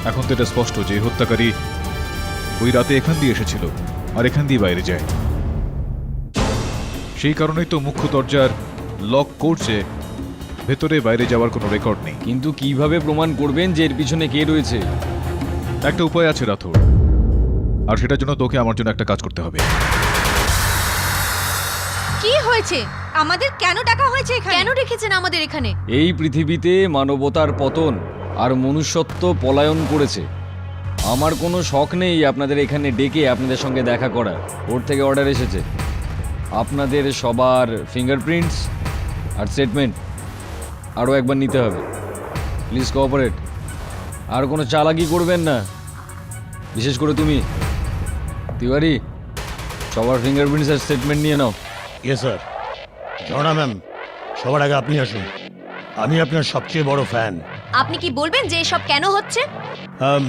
এখন তো এটা স্পষ্ট যে হত্যাকারী ওই রাতে এখান দিয়ে এসেছিল আর এখান দিয়ে বাইরে যায়। সেই কারণেই তো মুখ্য দরজার লক করছে, ভেতরে বাইরে যাওয়ার কোনো রেকর্ড নেই। কিন্তু কিভাবে প্রমাণ করবেন যে এর পিছনে কে রয়েছে? একটা উপায় আছে রাথোর, আর সেটার জন্য তোকে আমার জন্য একটা কাজ করতে হবে। কি হয়েছে? আমাদের কেন ডাকা হয়েছে এখানে? কেন রেখেছেন আমাদের এখানে? এই পৃথিবীতে মানবতার পতন আর মনুষ্যত্ব পলায়ন করেছে। আমার কোনো শখ নেই আপনাদের এখানে ডেকে আপনাদের সঙ্গে দেখা করার। ওর থেকে অর্ডার এসেছে আপনাদের সবার ফিঙ্গারপ্রিন্টস আর স্টেটমেন্ট আরও একবার নিতে হবে। Please cooperate. আর কোনো চালাকি করবেন না, বিশেষ করে তুমি তিওয়ারি। সবার ফিঙ্গারপ্রিন্টস আর স্টেটমেন্ট নিয়ে নাও। ইয়ে স্যার। ঝর্ণা ম্যাম, সবার আগে আপনি আসুন। আমি আপনার সবচেয়ে বড় ফ্যান। আপনি কি বলবেন যে এসব কেন হচ্ছে?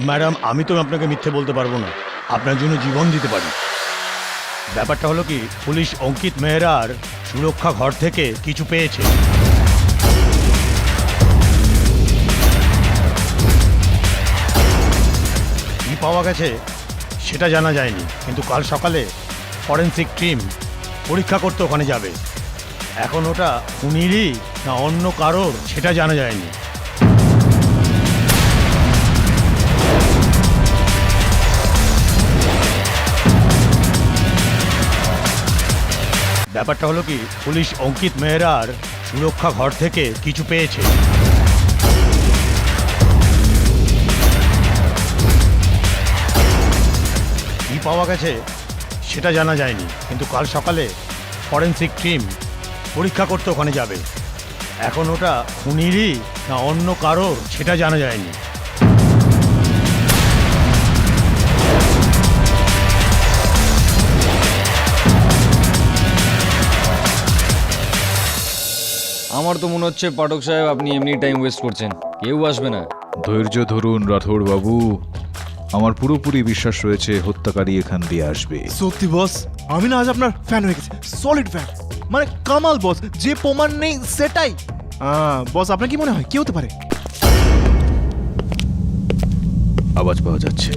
ম্যাডাম, আমি তো আপনাকে মিথ্যে বলতে পারবো না, আপনার জন্য জীবন দিতে পারি। ব্যাপারটা হলো কি, পুলিশ অঙ্কিত মেহরার সুরক্ষা ঘর থেকে কিছু পেয়েছে। কি পাওয়া গেছে সেটা জানা যায়নি, কিন্তু কাল সকালে ফরেনসিক টিম পরীক্ষা করতে ওখানে যাবে। এখন ওটা উনিরই না অন্য কারোর সেটা জানা যায়নি। ব্যাপারটা হলো কি, পুলিশ অঙ্কিত মেহরার সুরক্ষা ঘর থেকে কিছু পেয়েছে। কি পাওয়া গেছে সেটা জানা যায়নি, কিন্তু কাল সকালে ফরেনসিক টিম পরীক্ষা করতে ওখানে যাবে। এখন ওটা উনিরই না অন্য কারোর সেটা জানা যায়নি। আমার তো মনে হচ্ছে পাঠক সাহেব আপনি এমনি টাইম ওয়েস্ট করছেন, কেউ আসবে না। ধৈর্য ধরুন রাথোর বাবু, আমার পুরোপুরি বিশ্বাস রয়েছে হত্যাকারী এখান দিয়ে আসবে। সত্যি বস, আমি না আজ আপনার ফ্যান হয়ে গেছি, সলিড ফ্যান। মানে কামাল বস, যে প্রমাণ নেই সেটাই। বস আপনার কি মনে হয় কি হতে পারে? আওয়াজ পাওয়া যাচ্ছে।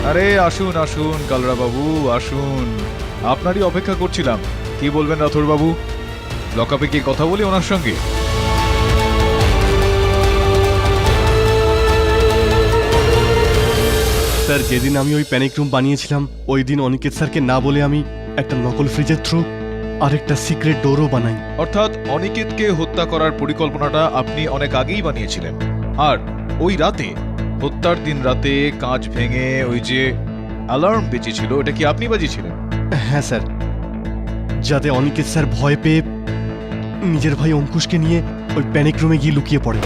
আরে আসুন আসুন কালরা বাবু, আসুন। আপনারই অপেক্ষা করছিলাম। কি বলবেন রাথোর বাবু? লকআপে কি কথা বলি ওনার সঙ্গে? স্যার, যেদিন আমি ওই প্যানিক রুম বানিয়েছিলাম ওই দিন অনিকেত স্যারকে না বলে আমি একটা নকল ফ্রিজের থ্রু আর একটা সিক্রেট ডোরও বানাই। অর্থাৎ অনিকেতকে হত্যা করার পরিকল্পনাটা আপনি অনেক আগেই বানিয়েছিলেন, আর ওই রাতে, হত্যার দিন রাতে কাঁচ ভেঙে ওই যে অ্যালার্ম বেজেছিল, এটা কি আপনি বাজিয়েছিলেন? হ্যাঁ স্যার, যাতে অনিকেত স্যার ভয় পেয়ে নিজের ভাই অঙ্কুশকে নিয়ে ওই প্যানিক রুমে গিয়ে লুকিয়ে পড়ে।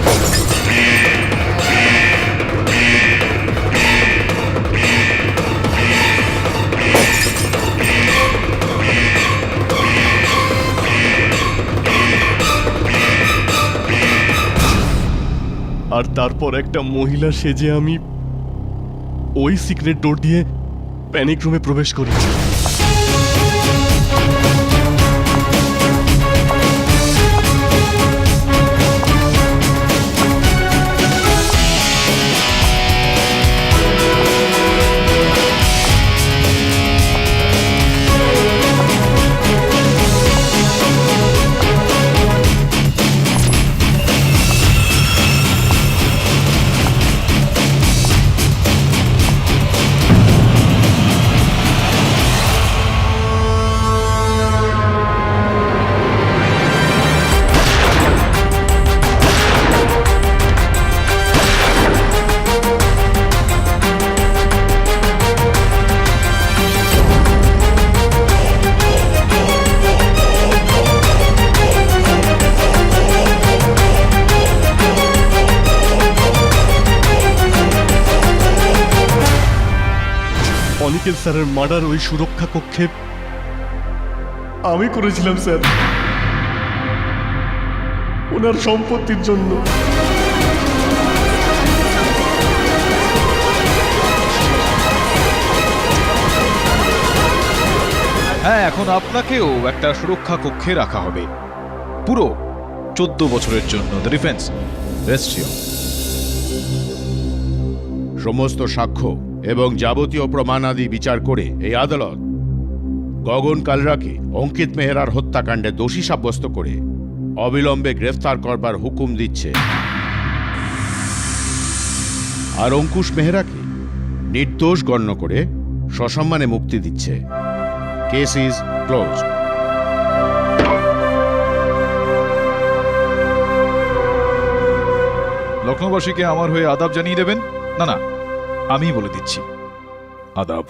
আর তারপর একটা মহিলা সেজে আমি ওই সিক্রেট ডোর দিয়ে প্যানিক রুমে প্রবেশ করি। অনিকেত স্যারের মার্ডার ওই সুরক্ষা কক্ষে আমি করেছিলাম স্যার, ওনার সম্পত্তির জন্য। হ্যাঁ, এখন আপনাকেও একটা সুরক্ষা কক্ষে রাখা হবে পুরো 14 বছরের জন্য। The defence rest here. সমস্ত সাক্ষ্য এবং যাবতীয় প্রমাণাদি বিচার করে এই আদালত গগন কালরাকে অঙ্কিত মেহরার হত্যাকাণ্ডে দোষী সাব্যস্ত করে অবিলম্বে গ্রেফতার করবার হুকুম দিচ্ছে, আর অঙ্কুশ মেহরাকে নির্দোষ গণ্য করে সসম্মানে মুক্তি দিচ্ছে। Case is close. লখনৌবাসীকে আমার হয়ে আদাব জানিয়ে দেবেন? না না, আমি বলে দিচ্ছি, আদাব।